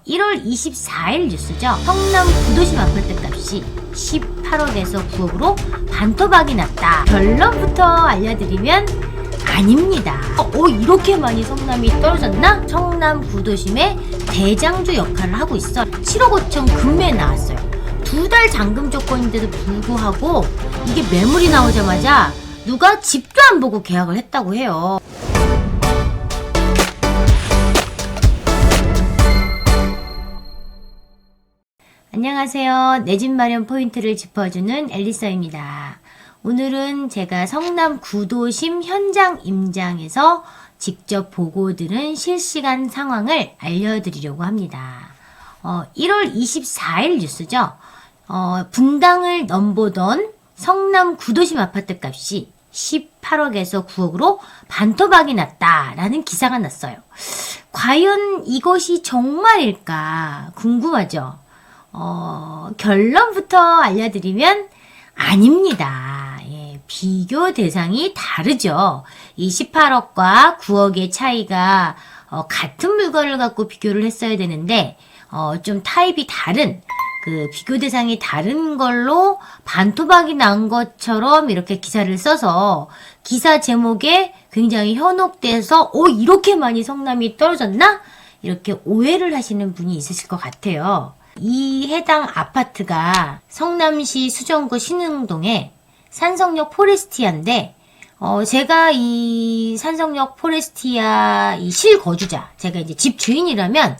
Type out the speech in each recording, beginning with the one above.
1월 24일 뉴스죠. 성남 구도심 아파트 값이 18억에서 9억으로 반토막이 났다. 결론부터 알려드리면 아닙니다. 이렇게 많이 성남이 떨어졌나? 성남 구도심의 대장주 역할을 하고 있어. 7억 5천 금매 나왔어요. 2달 잔금 조건인데도 불구하고 이게 매물이 나오자마자 누가 집도 안 보고 계약을 했다고 해요. 안녕하세요. 내 집 마련 포인트를 짚어주는 엘리서입니다. 오늘은 제가 성남 구도심 현장 임장에서 직접 보고 들은 실시간 상황을 알려드리려고 합니다. 1월 24일 뉴스죠. 분당을 넘보던 성남 구도심 아파트 값이 18억에서 9억으로 반토막이 났다라는 기사가 났어요. 과연 이것이 정말일까 궁금하죠? 결론부터 알려드리면 아닙니다. 비교 대상이 다르죠. 이 18억과 9억의 차이가 같은 물건을 갖고 비교를 했어야 되는데 좀 타입이 다른 그 비교 대상이 다른 걸로 반토막이 난 것처럼 이렇게 기사를 써서 기사 제목에 굉장히 현혹돼서 이렇게 많이 성남이 떨어졌나? 이렇게 오해를 하시는 분이 있으실 것 같아요. 이 해당 아파트가 성남시 수정구 신흥동의 산성역 포레스티아인데 제가 이 산성역 포레스티아 이 실거주자, 제가 이제 집 주인이라면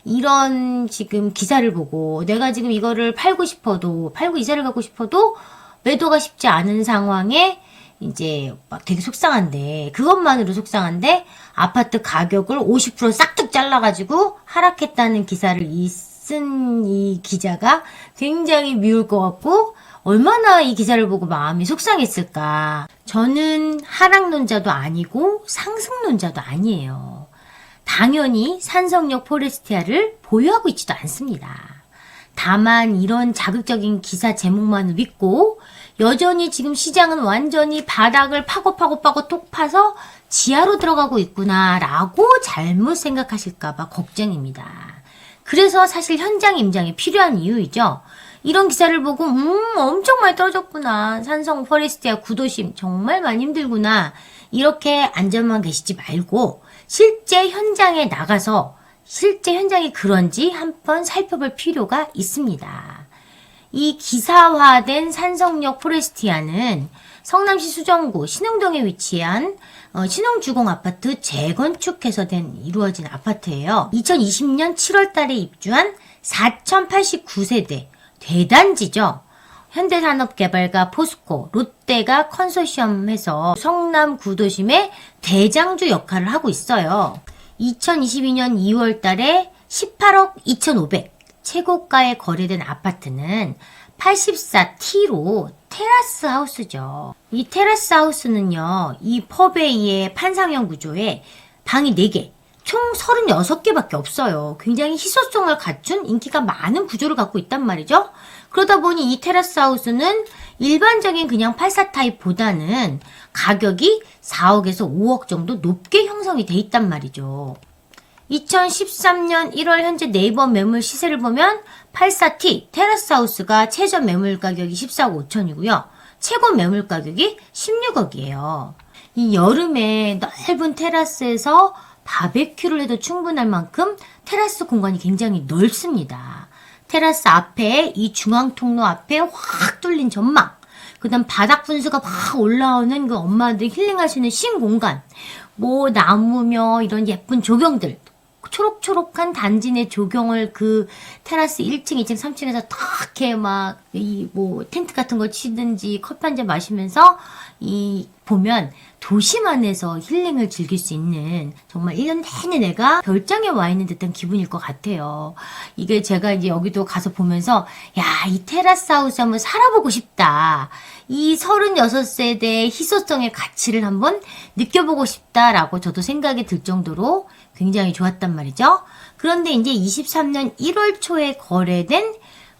이런 지금 기사를 보고 내가 지금 이거를 팔고 이사를 가고 싶어도 매도가 쉽지 않은 상황에 이제 막 되게 속상한데, 그것만으로 속상한데 아파트 가격을 50% 싹둑 잘라가지고 하락했다는 기사를 쓴 이 기자가 굉장히 미울 것 같고 얼마나 이 기사를 보고 마음이 속상했을까. 저는 하락론자도 아니고 상승론자도 아니에요. 당연히 산성역 포레스티아를 보유하고 있지도 않습니다. 다만 이런 자극적인 기사 제목만을 믿고 여전히 지금 시장은 완전히 바닥을 파고 톡 파서 지하로 들어가고 있구나 라고 잘못 생각하실까봐 걱정입니다. 그래서 사실 현장 임장이 필요한 이유이죠. 이런 기사를 보고 엄청 많이 떨어졌구나. 산성 포레스티아 구도심 정말 많이 힘들구나. 이렇게 앉아만 계시지 말고 실제 현장에 나가서 실제 현장이 그런지 한번 살펴볼 필요가 있습니다. 이 기사화된 산성역 포레스티아는 성남시 수정구 신흥동에 위치한 신흥주공 아파트 재건축해서 이루어진 아파트예요. 2020년 7월 달에 입주한 4089세대 대단지죠. 현대산업개발과 포스코, 롯데가 컨소시엄해서 성남 구도심의 대장주 역할을 하고 있어요. 2022년 2월 달에 18억 2,500 최고가에 거래된 아파트는 84T로 테라스 하우스죠. 이 테라스 하우스는요, 이 퍼베이의 판상형 구조에 방이 4개, 총 36개밖에 없어요. 굉장히 희소성을 갖춘 인기가 많은 구조를 갖고 있단 말이죠. 그러다 보니 이 테라스 하우스는 일반적인 그냥 84 타입보다는 가격이 4억에서 5억 정도 높게 형성이 돼 있단 말이죠. 2013년 1월 현재 네이버 매물 시세를 보면 84T 테라스 하우스가 최저 매물 가격이 14억 5천이고요. 최고 매물 가격이 16억이에요. 이 여름에 넓은 테라스에서 바베큐를 해도 충분할 만큼 테라스 공간이 굉장히 넓습니다. 테라스 앞에 이 중앙 통로 앞에 확 뚫린 전망, 그 다음 바닥 분수가 막 올라오는 그 엄마들이 힐링할 수 있는 신공간, 나무며 이런 예쁜 조경들, 초록초록한 단지 내 조경을 그 테라스 1층, 2층, 3층에서 탁 이렇게 막 텐트 같은 거 치든지 커피 한 잔 마시면서 보면 도심 안에서 힐링을 즐길 수 있는 정말 1년 내내 내가 별장에 와 있는 듯한 기분일 것 같아요. 이게 제가 이제 여기도 가서 보면서 이 테라스 하우스 한번 살아보고 싶다. 이 36세대의 희소성의 가치를 한번 느껴보고 싶다라고 저도 생각이 들 정도로 굉장히 좋았단 말이죠. 그런데 이제 23년 1월 초에 거래된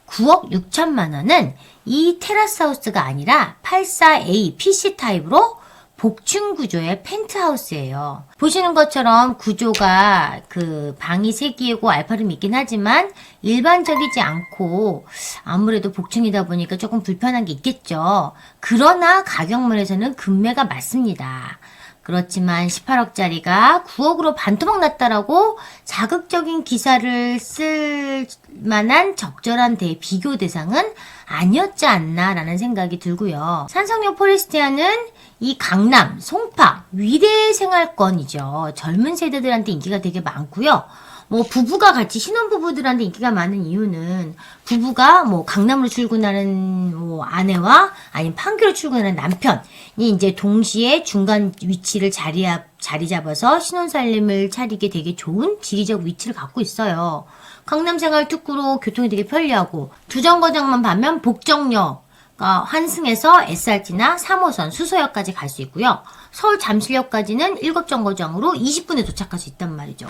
9억 6천만 원은 이 테라스 하우스가 아니라 84A PC 타입으로 복층 구조의 펜트하우스예요. 보시는 것처럼 구조가 그 방이 3개고 알파룸이 있긴 하지만 일반적이지 않고 아무래도 복층이다 보니까 조금 불편한 게 있겠죠. 그러나 가격면에서는 금매가 맞습니다. 그렇지만 18억짜리가 9억으로 반토막 났다라고 자극적인 기사를 쓸 만한 적절한 비교 대상은 아니었지 않나라는 생각이 들고요. 산성역 포레스티아는 이 강남, 송파, 위례 생활권이죠. 젊은 세대들한테 인기가 되게 많고요. 뭐 부부가 같이 신혼부부들한테 인기가 많은 이유는 부부가 뭐 강남으로 출근하는 뭐 아내와 아니면 판교로 출근하는 남편이 이제 동시에 중간 위치를 자리 잡아서 신혼살림을 차리게 되게 좋은 지리적 위치를 갖고 있어요. 강남 생활 특구로 교통이 되게 편리하고 두 정거장만 가면 복정역 환승에서 SRT나 3호선 수서역까지 갈 수 있고요. 서울 잠실역까지는 7정거장으로 20분에 도착할 수 있단 말이죠.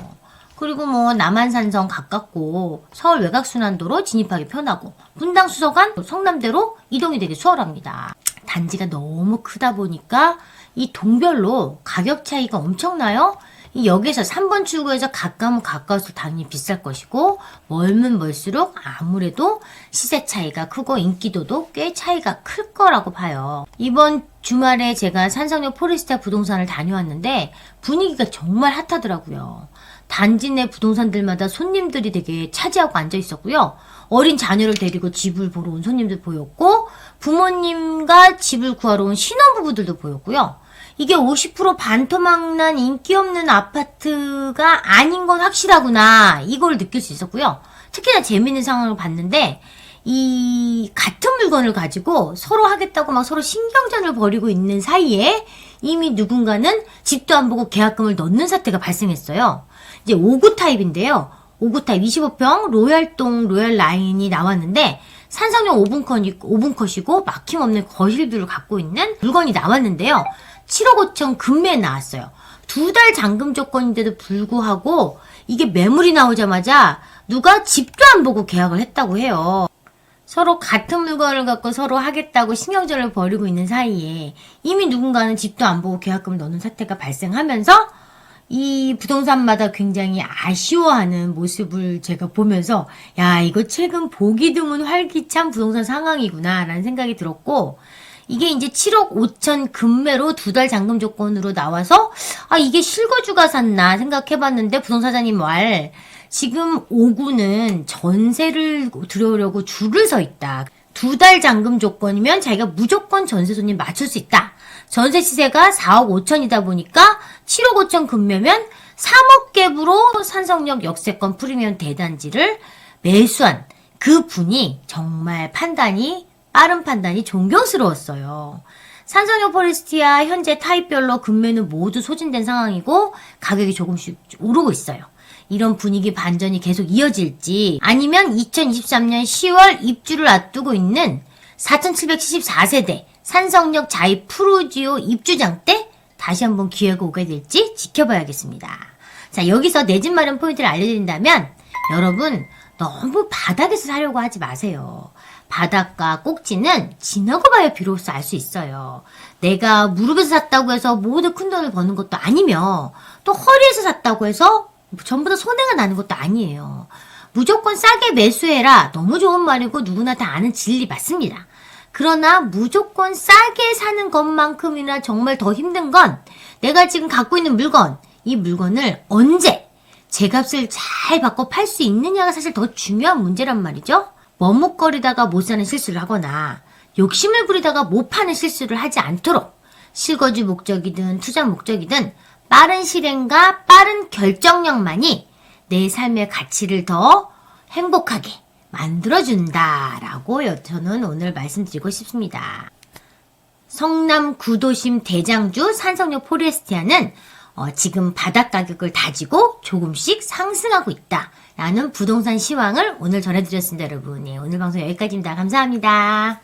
그리고 뭐 남한산성 가깝고 서울 외곽순환도로 진입하기 편하고 분당 수서간 성남대로 이동이 되게 수월합니다. 단지가 너무 크다 보니까 이 동별로 가격 차이가 엄청나요. 이 역에서 3번 출구에서 가까우면 가까울수록 당연히 비쌀 것이고 멀면 멀수록 아무래도 시세 차이가 크고 인기도도 꽤 차이가 클 거라고 봐요. 이번 주말에 제가 산성역 포레스티아 부동산을 다녀왔는데 분위기가 정말 핫하더라고요. 단지 내 부동산들마다 손님들이 되게 차지하고 앉아 있었고요. 어린 자녀를 데리고 집을 보러 온 손님들 보였고 부모님과 집을 구하러 온 신혼부부들도 보였고요. 이게 50% 반토막 난 인기 없는 아파트가 아닌 건 확실하구나. 이걸 느낄 수 있었고요. 특히나 재미있는 상황을 봤는데 이 같은 물건을 가지고 서로 하겠다고 막 서로 신경전을 벌이고 있는 사이에 이미 누군가는 집도 안 보고 계약금을 넣는 사태가 발생했어요. 이제 5구 타입인데요. 5구 타입 25평 로얄동 로얄 라인이 나왔는데 산성역 5분 컷이고 막힘없는 거실뷰를 갖고 있는 물건이 나왔는데요. 7억 5천 금매에 나왔어요. 2달 잔금 조건인데도 불구하고 이게 매물이 나오자마자 누가 집도 안 보고 계약을 했다고 해요. 서로 같은 물건을 갖고 서로 하겠다고 신경전을 벌이고 있는 사이에 이미 누군가는 집도 안 보고 계약금을 넣는 사태가 발생하면서 이 부동산마다 굉장히 아쉬워하는 모습을 제가 보면서 야 이거 최근 보기 드문 활기찬 부동산 상황이구나 라는 생각이 들었고 이게 이제 7억 5천 금매로 2달 잔금 조건으로 나와서 아 이게 실거주가 샀나 생각해봤는데 부동산사님 말 지금 5구는 전세를 들어오려고 줄을 서 있다. 2달 잔금 조건이면 자기가 무조건 전세 손님 맞출 수 있다. 전세 시세가 4억 5천이다 보니까 7억 5천 금매면 3억 갭으로 산성역 역세권 프리미엄 대단지를 매수한 그 분이 정말 빠른 판단이 존경스러웠어요. 산성역 포레스티아 현재 타입별로 금매는 모두 소진된 상황이고 가격이 조금씩 오르고 있어요. 이런 분위기 반전이 계속 이어질지 아니면 2023년 10월 입주를 앞두고 있는 4774세대 산성역 자이 프루지오 입주장 때 다시 한번 기회가 오게 될지 지켜봐야겠습니다. 자, 여기서 내 집 마련 포인트를 알려드린다면 여러분 너무 바닥에서 사려고 하지 마세요. 바닥과 꼭지는 지나고 봐야 비로소 알 수 있어요. 내가 무릎에서 샀다고 해서 모두 큰 돈을 버는 것도 아니며 또 허리에서 샀다고 해서 전부 다 손해가 나는 것도 아니에요. 무조건 싸게 매수해라. 너무 좋은 말이고 누구나 다 아는 진리 맞습니다. 그러나 무조건 싸게 사는 것만큼이나 정말 더 힘든 건 내가 지금 갖고 있는 물건, 이 물건을 언제 제값을 잘 받고 팔 수 있느냐가 사실 더 중요한 문제란 말이죠. 머뭇거리다가 못 사는 실수를 하거나 욕심을 부리다가 못 파는 실수를 하지 않도록 실거주 목적이든 투자 목적이든 빠른 실행과 빠른 결정력만이 내 삶의 가치를 더 행복하게 만들어준다라고 저는 오늘 말씀드리고 싶습니다. 성남 구도심 대장주 산성역 포레스티아는 지금 바닥 가격을 다지고 조금씩 상승하고 있다라는 부동산 시황을 오늘 전해드렸습니다. 여러분. 네, 오늘 방송 여기까지입니다. 감사합니다.